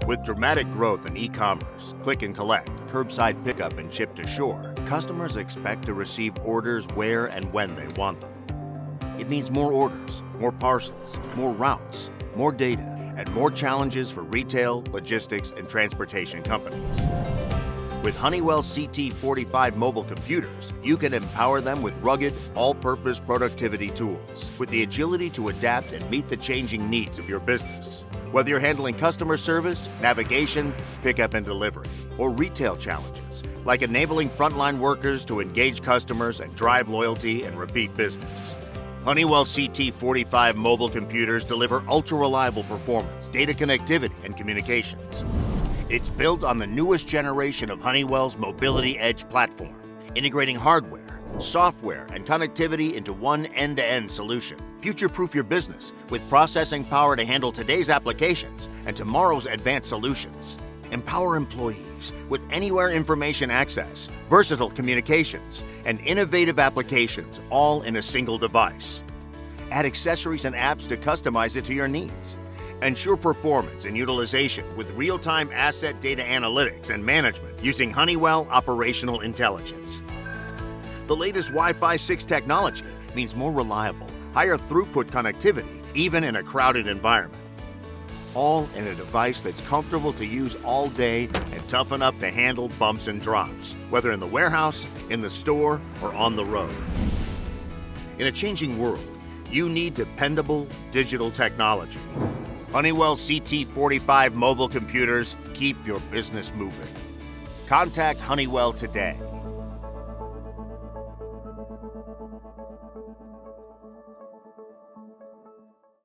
With dramatic growth in e-commerce, click and collect, curbside pickup and ship to shore, customers expect to receive orders where and when they want them. It means more orders, more parcels, more routes, more data, and more challenges for retail, logistics, and transportation companies. With Honeywell CT45 mobile computers, you can empower them with rugged, all-purpose productivity tools, with the agility to adapt and meet the changing needs of your business. Whether you're handling customer service, navigation, pickup and delivery, or retail challenges, like enabling frontline workers to engage customers and drive loyalty and repeat business. Honeywell CT45 mobile computers deliver ultra-reliable performance, data connectivity, and communications. It's built on the newest generation of Honeywell's Mobility Edge platform, integrating hardware, software, and connectivity into one end-to-end solution. Future-proof your business with processing power to handle today's applications and tomorrow's advanced solutions. Empower employees with anywhere information access, versatile communications, and innovative applications, all in a single device. Add accessories and apps to customize it to your needs. Ensure performance and utilization with real-time asset data analytics and management using Honeywell Operational Intelligence. The latest Wi-Fi 6 technology means more reliable, higher throughput connectivity, even in a crowded environment. All in a device that's comfortable to use all day and tough enough to handle bumps and drops, whether in the warehouse, in the store, or on the road. In a changing world, you need dependable digital technology. Honeywell CT45 mobile computers keep your business moving. Contact Honeywell today.